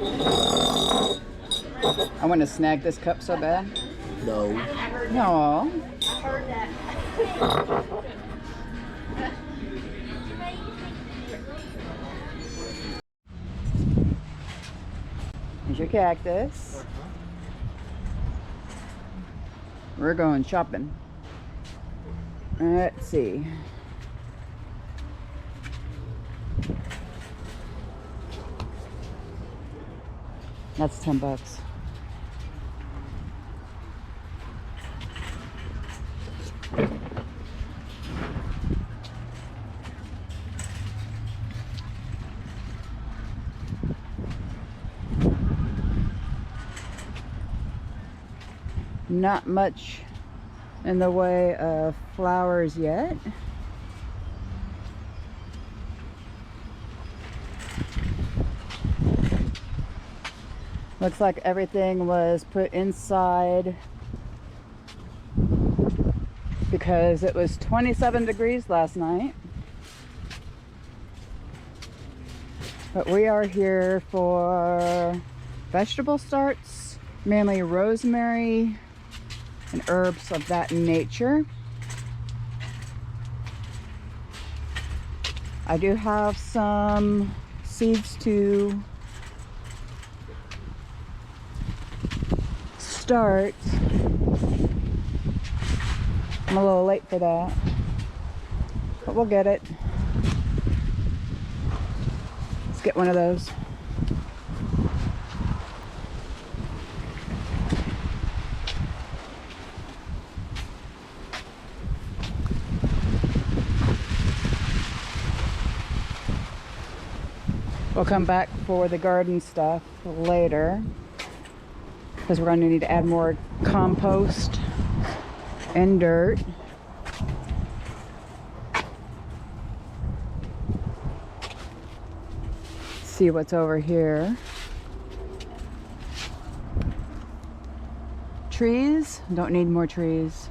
I want to snag this cup so bad. No. No. Here's your cactus. We're going shopping. Let's see. That's $10. Not much in the way of flowers yet. Looks like everything was put inside because it was 27 degrees last night. But we are here for vegetable starts, mainly rosemary and herbs of that nature. I do have some seeds to start. I'm a little late for that, but we'll get it. Let's get one of those. We'll come back for the garden stuff later because we're going to need to add more compost and dirt. See what's over here. Trees? Don't need more trees.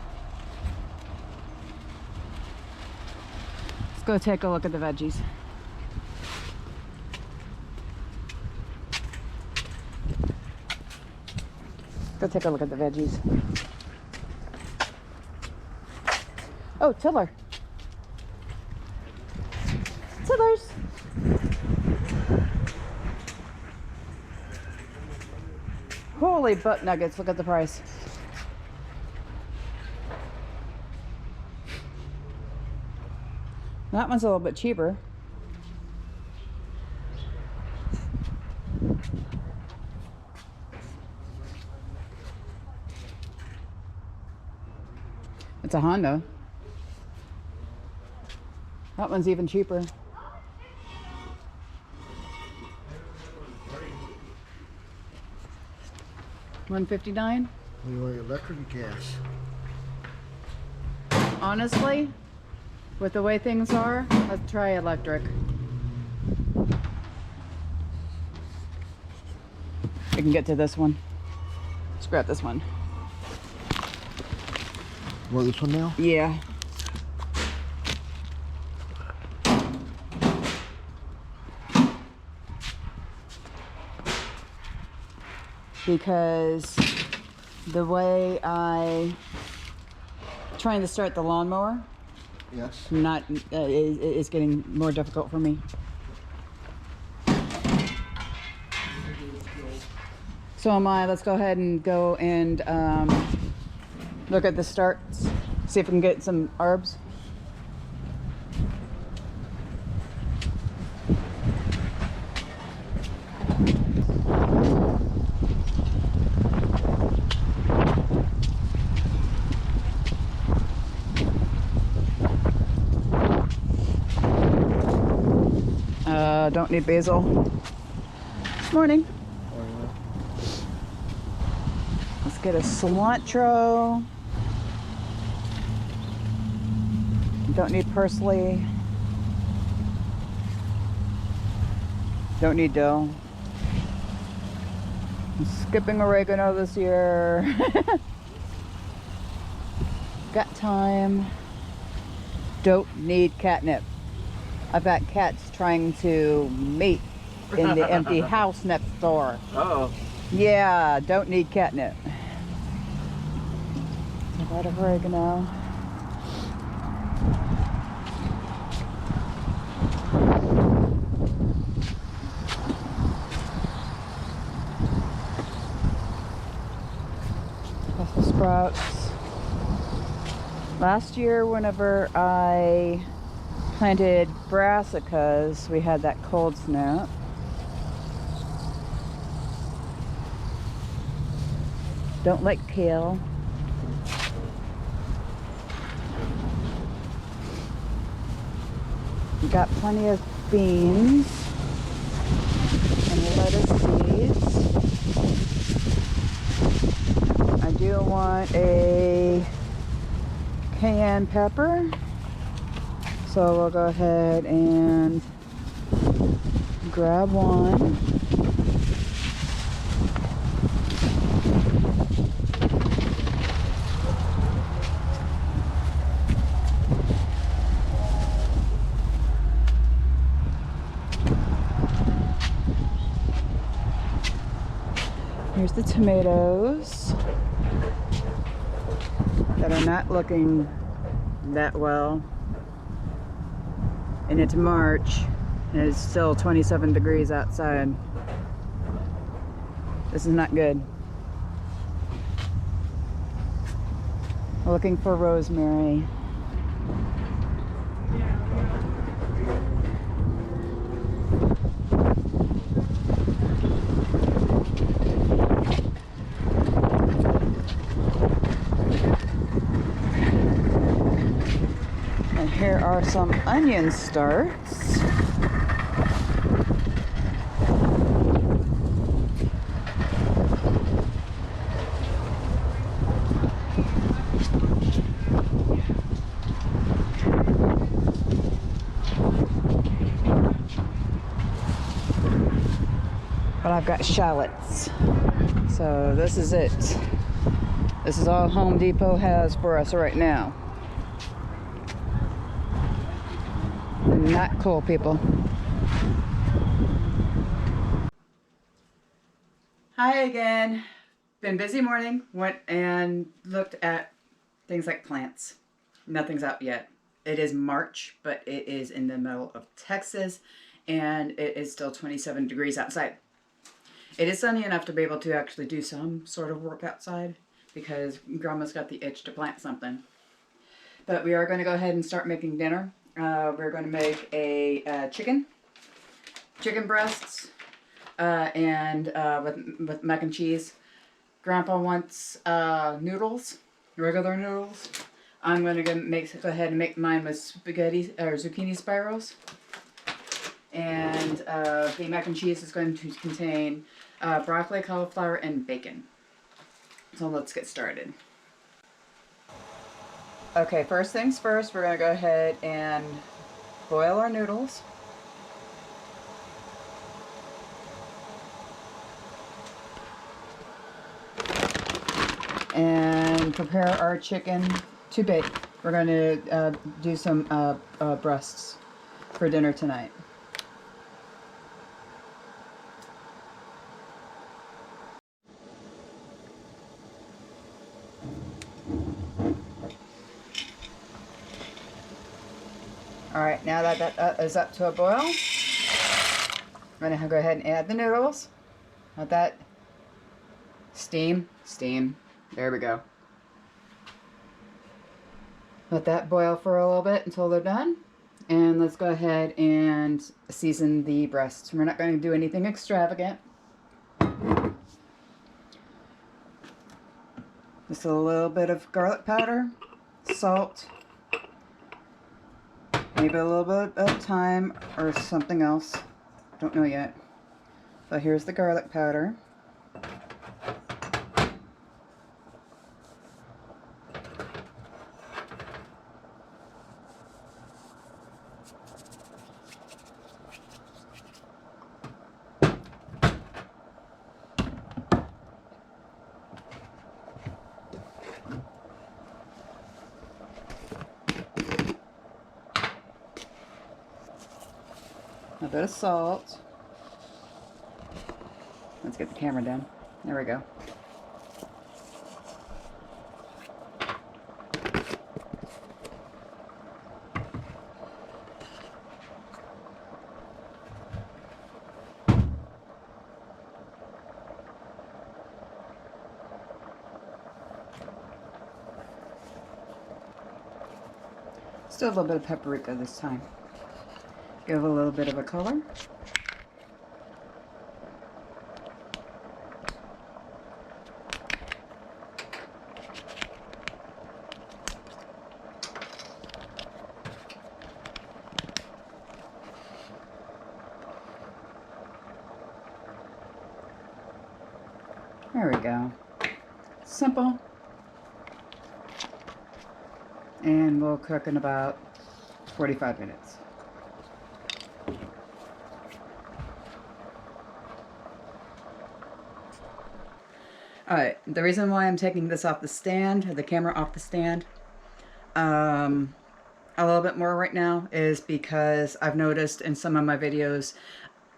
Let's go take a look at the veggies. Go take a look at the veggies. Oh, Tiller. Tillers. Holy butt nuggets, look at the price. That one's a little bit cheaper. It's a Honda. That one's even cheaper. $159. You want electric or gas? Honestly, with the way things are, let's try electric. We can get to this one. Let's grab this one. Want this one now? Yeah. Because the way I trying to start the lawnmower, Yes. not is getting more difficult for me. So am I. Let's go ahead and go and look at the starts, see if we can get some herbs. Don't need basil. Morning. Let's get a cilantro. Don't need parsley. Don't need dill. I'm skipping oregano this year. Got thyme. Don't need catnip. I've got cats trying to mate in the empty house next door. Uh-oh. Yeah, don't need catnip. A lot of oregano. Brussels sprouts. Last year, whenever I planted brassicas, we had that cold snap. Don't like kale. We got plenty of beans and lettuce seeds. I do want a cayenne pepper, so we'll go ahead and grab one. Here's the tomatoes that are not looking that well. And it's March and it's still 27 degrees outside. This is not good. We're looking for rosemary. Here are some onion starts. But I've got shallots. So this is it. This is all Home Depot has for us right now. Not cool, people. Hi again. Been busy morning. Went and looked at things like plants. Nothing's up yet. It is March, but it is in the middle of Texas, and it is still 27 degrees outside. It is sunny enough to be able to actually do some sort of work outside because Grandma's got the itch to plant something. But we are going to go ahead and start making dinner. We're going to make a chicken breasts, and with mac and cheese. Grandpa wants noodles, regular noodles. I'm going to go ahead and make mine with spaghetti or zucchini spirals. And the mac and cheese is going to contain broccoli, cauliflower, and bacon. So let's get started. Okay, first things first, we're going to go ahead and boil our noodles. And prepare our chicken to bake. We're going to do some breasts for dinner tonight. Alright, now that is up to a boil, I'm going to go ahead and add the noodles. Let that steam. There we go. Let that boil for a little bit until they're done. And let's go ahead and season the breasts. We're not going to do anything extravagant. Just a little bit of garlic powder, salt, maybe a little bit of thyme or something else. Don't know yet. So here's the garlic powder. A bit of salt. Let's get the camera down. There we go. Still a little bit of paprika this time. Give a little bit of a color. There we go. Simple. And we'll cook in about 45 minutes. Alright, the reason why I'm taking this off the stand, or the camera off the stand, a little bit more right now is because I've noticed in some of my videos,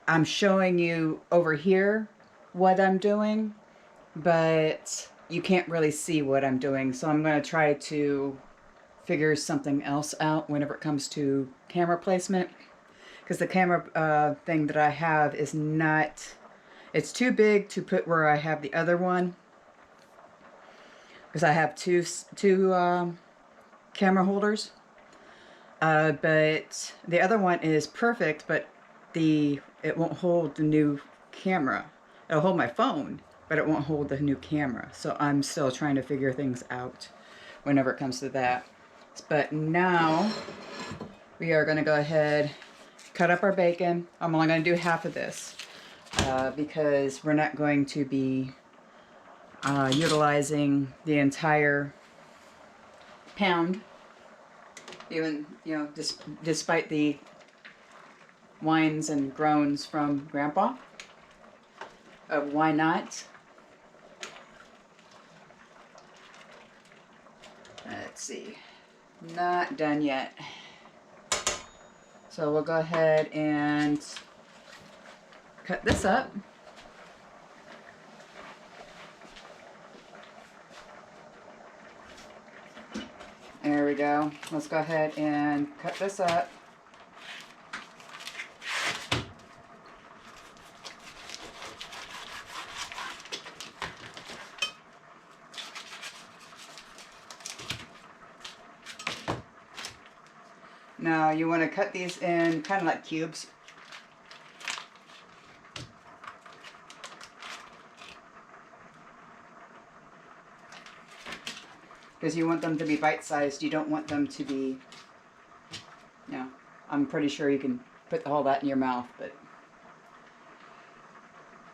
I'm showing you over here what I'm doing, but you can't really see what I'm doing. So I'm going to try to figure something else out whenever it comes to camera placement. Because the camera thing that I have is not, it's too big to put where I have the other one. Because I have two camera holders. But the other one is perfect, but it won't hold the new camera. It'll hold my phone, but it won't hold the new camera. So I'm still trying to figure things out whenever it comes to that. But now we are going to go ahead, cut up our bacon. I'm only going to do half of this because we're not going to be utilizing the entire pound. Even, you know, despite the whines and groans from Grandpa of why not. Let's see. Not done yet. So we'll go ahead and cut this up. There we go. Let's go ahead and cut this up. Now you want to cut these in kind of like cubes. Because you want them to be bite-sized. You don't want them to be, you know, I'm pretty sure you can put all that in your mouth, but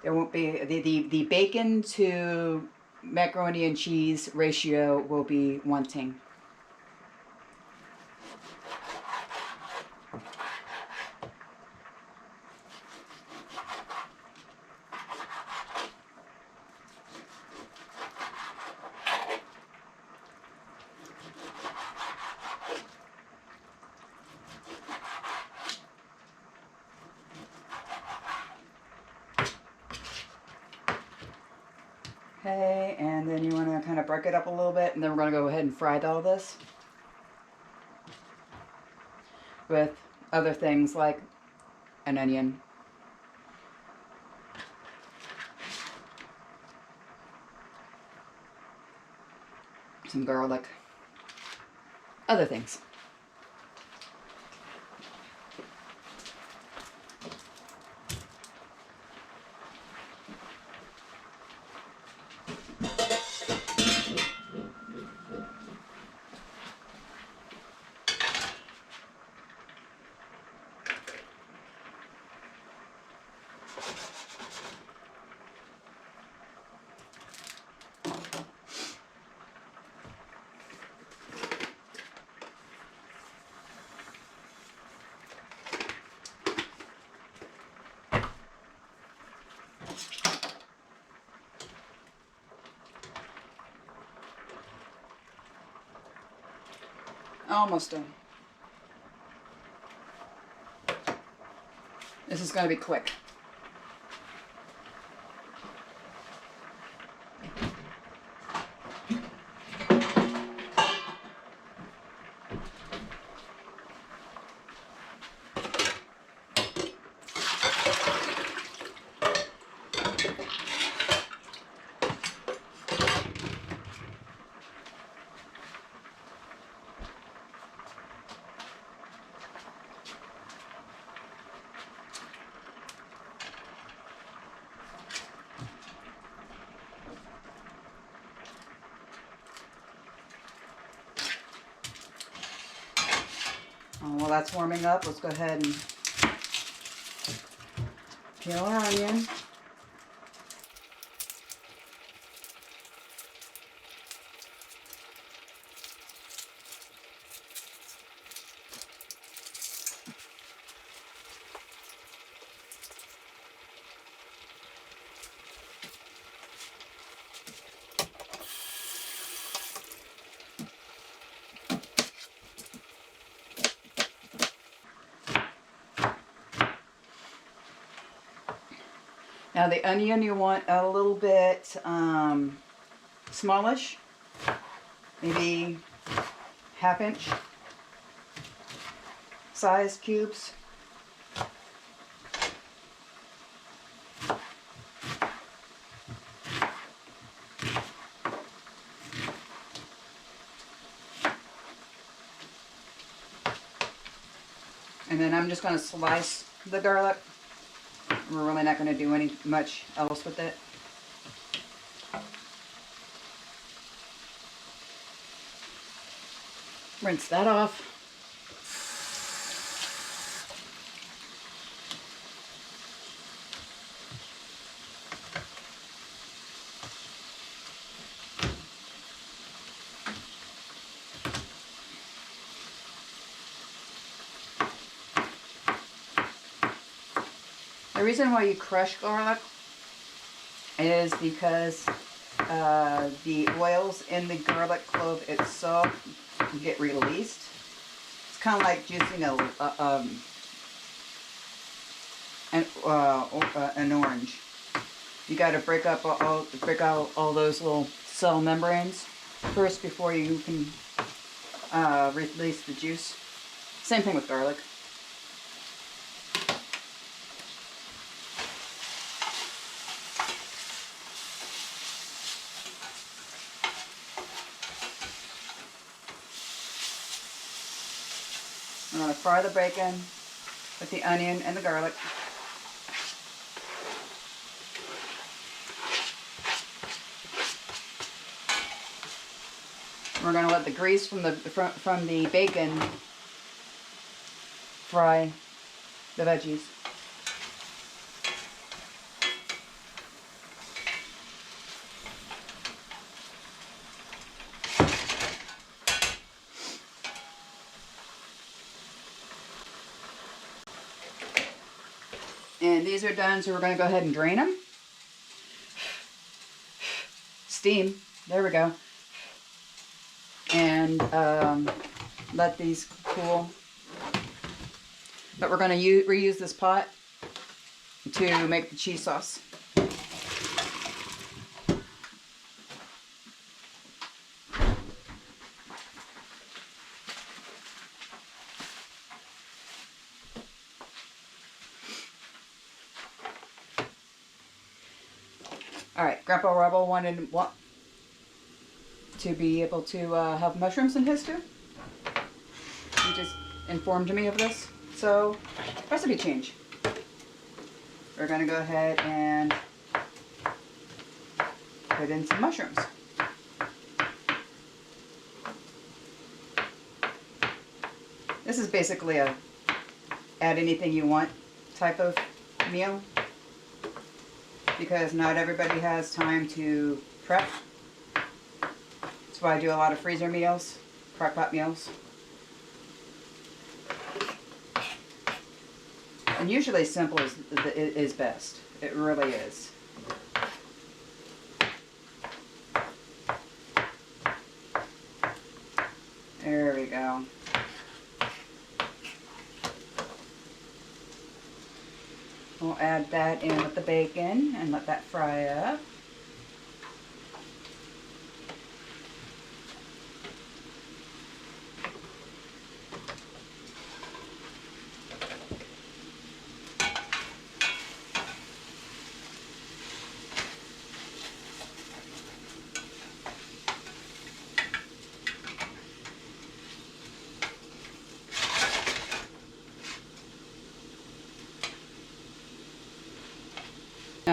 there won't be, the bacon to macaroni and cheese ratio will be wanting. Okay, and then you want to kind of break it up a little bit, and then we're going to go ahead and fry all this with other things like an onion, some garlic, other things. Almost done. This is going to be quick. While that's warming up, let's go ahead and peel our onion. Now the onion you want a little bit smallish, maybe 1/2 inch size cubes. And then I'm just going to slice the garlic. We're really not going to do much else with it. Rinse that off. The reason why you crush garlic is because the oils in the garlic clove itself get released. It's kind of like juicing an orange. You got to break out all those little cell membranes first before you can release the juice. Same thing with garlic. I'm going to fry the bacon with the onion and the garlic. We're going to let the grease from the bacon fry the veggies. And these are done, so we're going to go ahead and drain them. Steam. There we go. And let these cool. But we're going to reuse this pot to make the cheese sauce. Alright, Grandpa Rebel wanted to be able to have mushrooms in his stew. He just informed me of this. So, recipe change. We're going to go ahead and put in some mushrooms. This is basically a add anything you want type of meal, because not everybody has time to prep. That's why I do a lot of freezer meals, crock pot meals. And usually simple is best. It really is. There we go. We'll add that in with the bacon and let that fry up.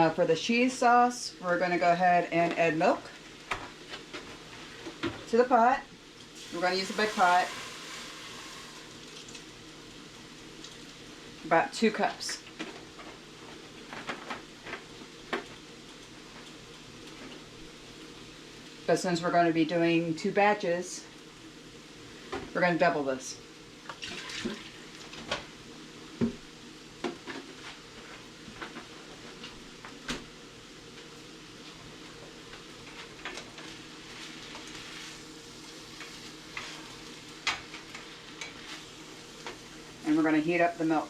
Now for the cheese sauce, we're going to go ahead and add milk to the pot. We're going to use a big pot. About 2 cups. But since we're going to be doing 2 batches, we're going to double this. And we're going to heat up the milk.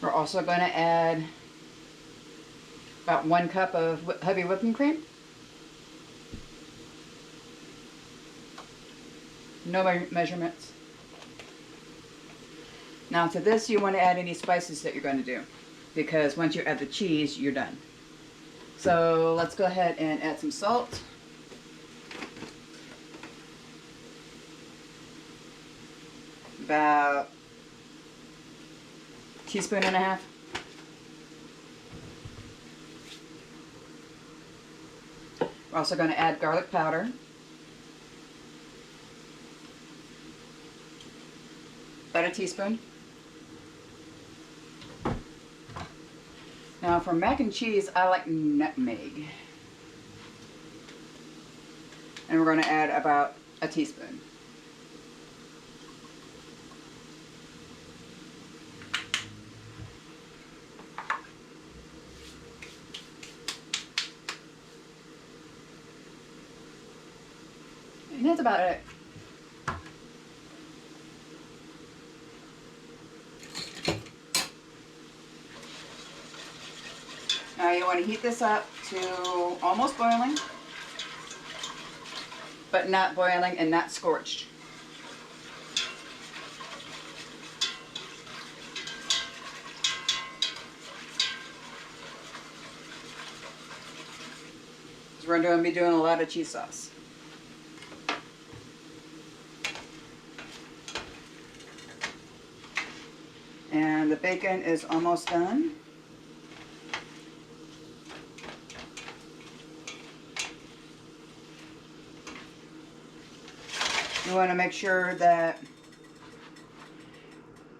We're also going to add about 1 cup of heavy whipping cream. No measurements. Now to this you want to add any spices that you're going to do, because once you add the cheese, you're done. So let's go ahead and add some salt. About 1.5 teaspoons. We're also going to add garlic powder. About 1 teaspoon. Now for mac and cheese, I like nutmeg. And we're going to add about 1 teaspoon. And that's about it. Now you want to heat this up to almost boiling, but not boiling and not scorched. So we're going to be doing a lot of cheese sauce. And the bacon is almost done. You want to make sure that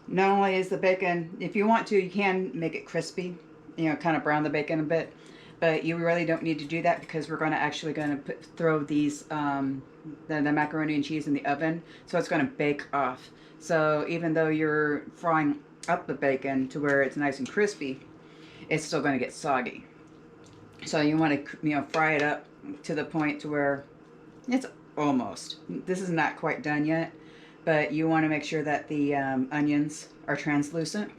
not only is the bacon, if you want to, you can make it crispy, you know, kind of brown the bacon a bit, but you really don't need to do that because we're going to throw these the macaroni and cheese in the oven, so it's going to bake off. So even though you're frying up the bacon to where it's nice and crispy, it's still going to get soggy. So you want to, you know, fry it up to the point to where it's almost. This is not quite done yet, but you want to make sure that the onions are translucent.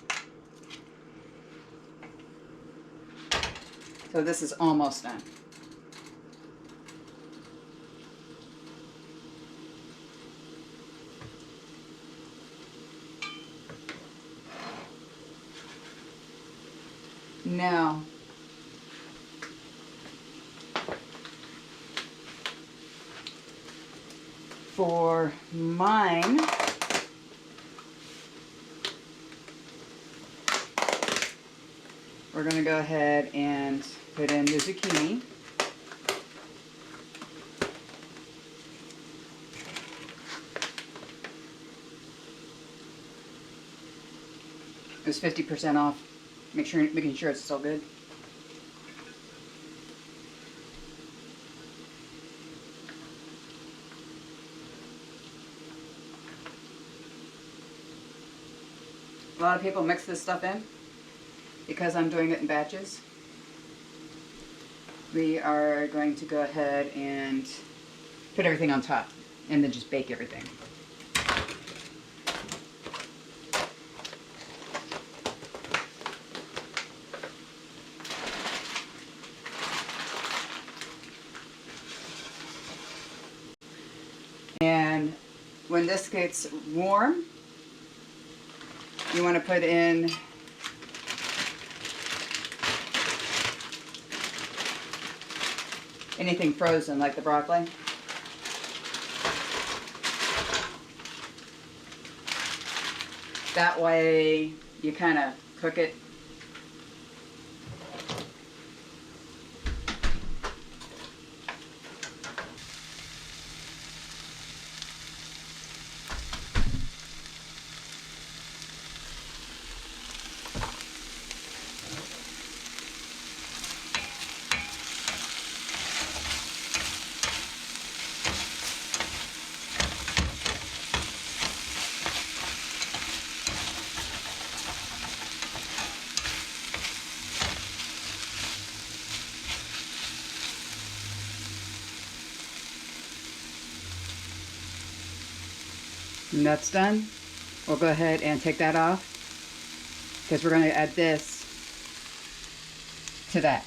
So this is almost done. Now, for mine, we're going to go ahead and put in the zucchini. It was 50% off. Making sure it's still good. A lot of people mix this stuff in because I'm doing it in batches. We are going to go ahead and put everything on top and then just bake everything. And when this gets warm, you want to put in anything frozen, like the broccoli. That way you kind of cook it. And that's done. We'll go ahead and take that off because we're going to add this to that.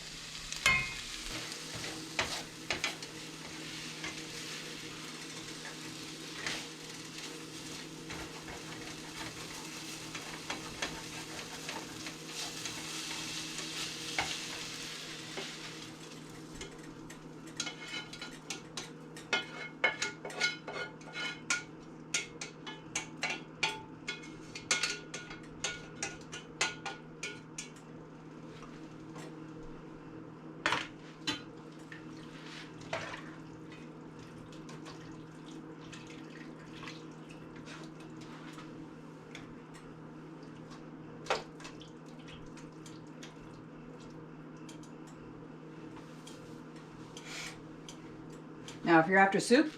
Now, if you're after soup,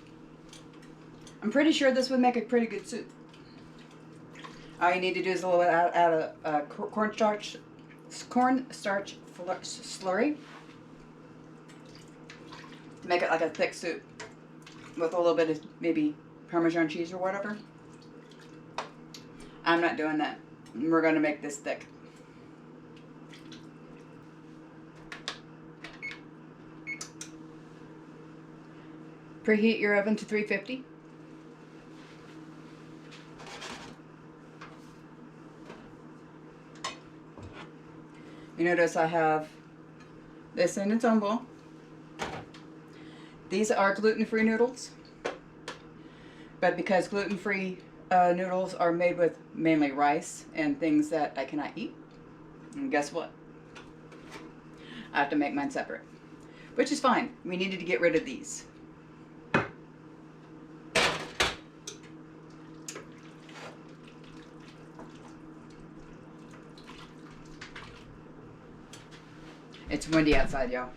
I'm pretty sure this would make a pretty good soup. All you need to do is a little bit add a cornstarch slurry to make it like a thick soup with a little bit of maybe Parmesan cheese or whatever. I'm not doing that. We're going to make this thick. Preheat your oven to 350. You notice I have this in its own bowl. These are gluten-free noodles, but because gluten-free noodles are made with mainly rice and things that I cannot eat, and guess what? I have to make mine separate, which is fine. We needed to get rid of these. It's windy outside, y'all.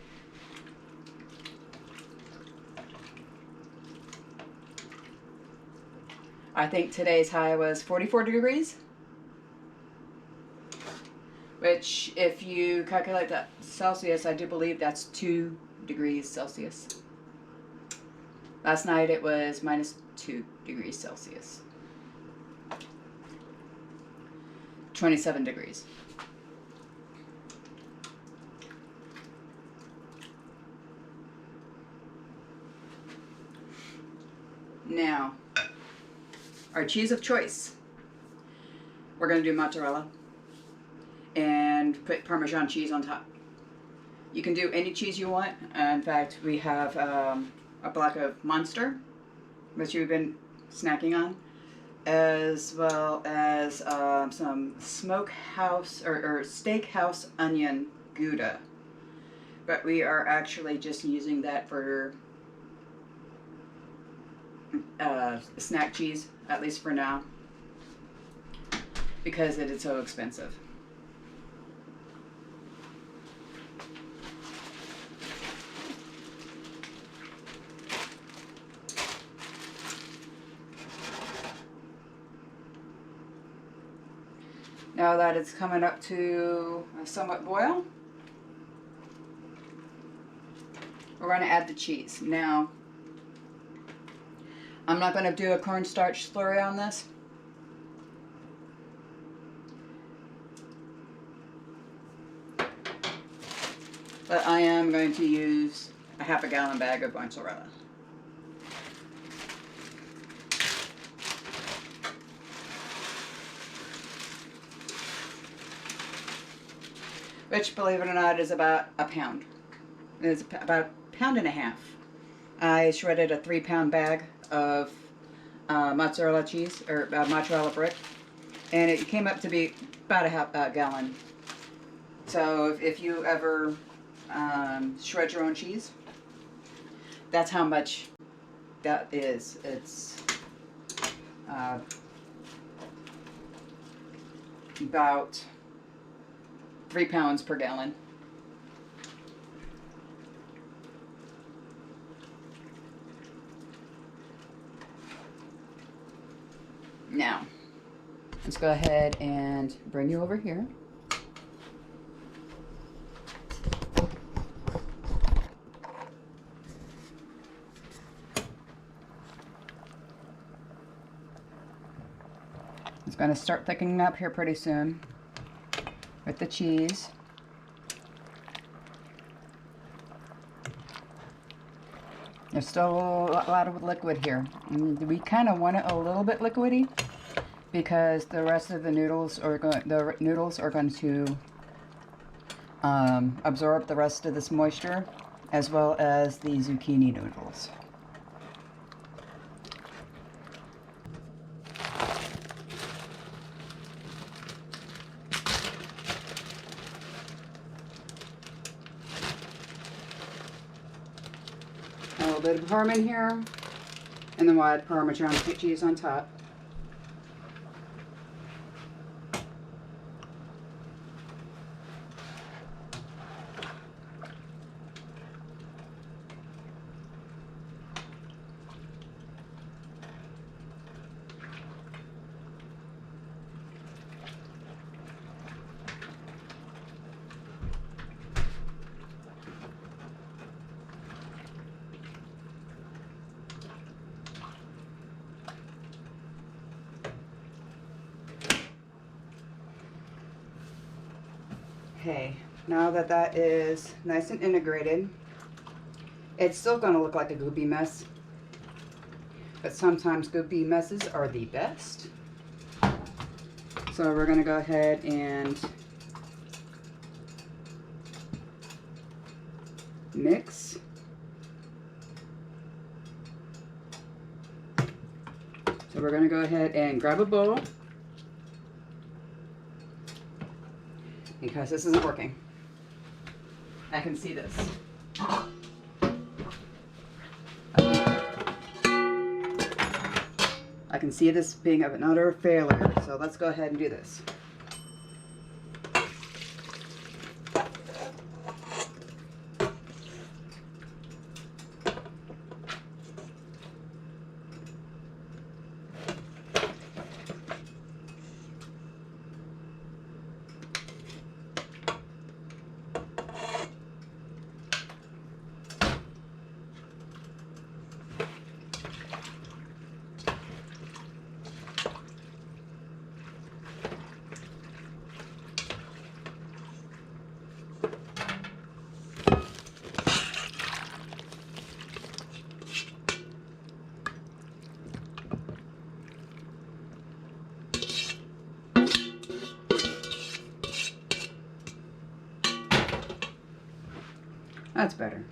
I think today's high was 44 degrees, which if you calculate that Celsius, I do believe that's 2 degrees Celsius. Last night it was -2 degrees Celsius. 27 degrees. Now, our cheese of choice. We're going to do mozzarella and put Parmesan cheese on top. You can do any cheese you want. In fact, we have a block of Monster, which we've been snacking on, as well as some smokehouse or steakhouse onion Gouda. But we are actually just using that for snack cheese, at least for now, because it is so expensive. Now that it's coming up to a somewhat boil, we're going to add the cheese. Now, I'm not going to do a cornstarch slurry on this. But I am going to use a half a gallon bag of mozzarella. which, believe it or not, is about a pound. It's about a pound and a half. I shredded a 3-pound bag of mozzarella cheese, or mozzarella brick, and it came up to be about a gallon. So if you ever shred your own cheese, that's how much that is. It's about 3 pounds per gallon. Now, let's go ahead and bring you over here. It's going to start thickening up here pretty soon with the cheese. There's still a lot of liquid here. And we kind of want it a little bit liquidy because the rest of the noodles are going to absorb the rest of this moisture, as well as the zucchini noodles. A little bit of Parmesan here, and then we'll add Parmesan cheese on top. Okay, now that that is nice and integrated, it's still going to look like a goopy mess, but sometimes goopy messes are the best. So we're going to go ahead and mix. So we're going to go ahead and grab a bowl, because this isn't working. I can see this. I can see this being an utter failure, so let's go ahead and do this. That's better.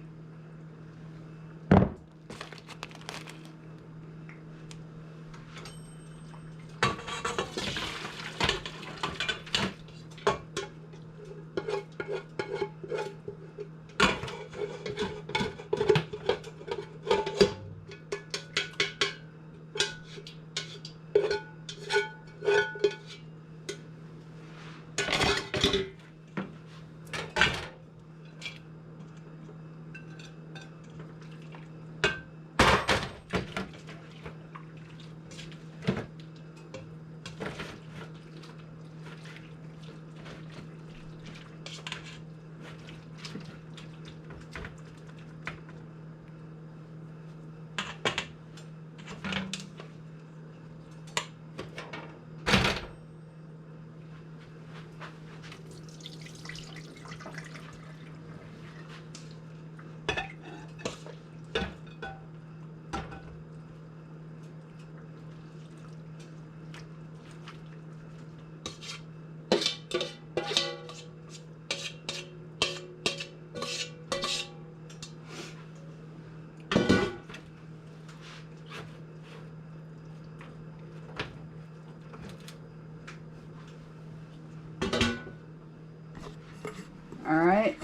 All right.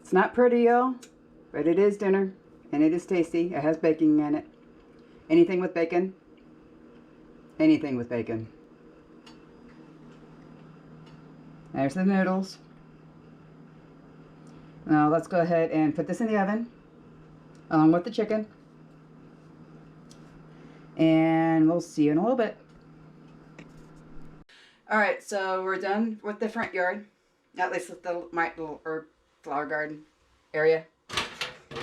It's not pretty, y'all, but it is dinner, and it is tasty. It has bacon in it. Anything with bacon. Anything with bacon. There's the noodles. Now let's go ahead and put this in the oven along with the chicken. And we'll see you in a little bit. Alright, so we're done with the front yard. At least with my little herb flower garden area.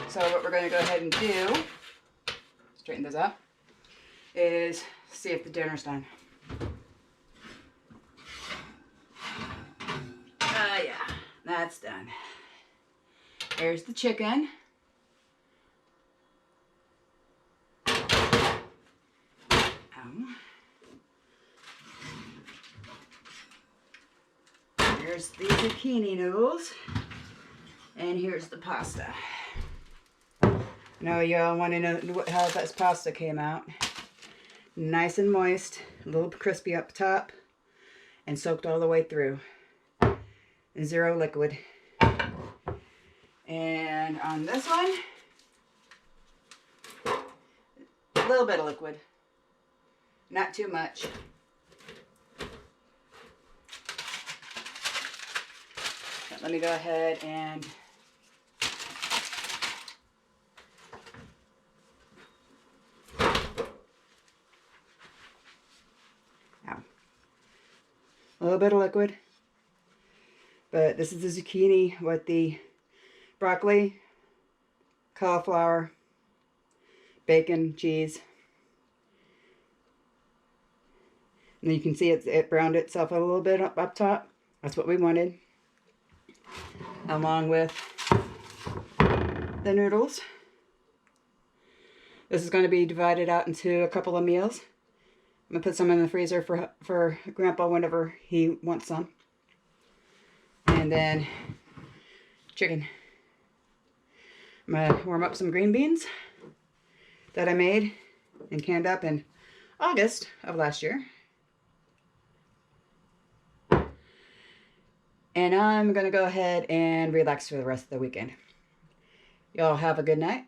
So what we're going to go ahead and do, straighten this up, is see if the dinner's done. Yeah, that's done. There's the chicken. Here's the zucchini noodles. And here's the pasta. Now y'all want to know how this pasta came out. Nice and moist, a little crispy up top, and soaked all the way through. Zero liquid. And on this one, a little bit of liquid. Not too much. Let me go ahead and a little bit of liquid. But this is the zucchini with the broccoli, cauliflower, bacon, cheese. And you can see it browned itself a little bit up top. That's what we wanted. Along with the noodles. This is going to be divided out into a couple of meals. I'm going to put some in the freezer for Grandpa whenever he wants some. And then chicken. I'm going to warm up some green beans that I made and canned up in August of last year. And I'm going to go ahead and relax for the rest of the weekend. Y'all have a good night.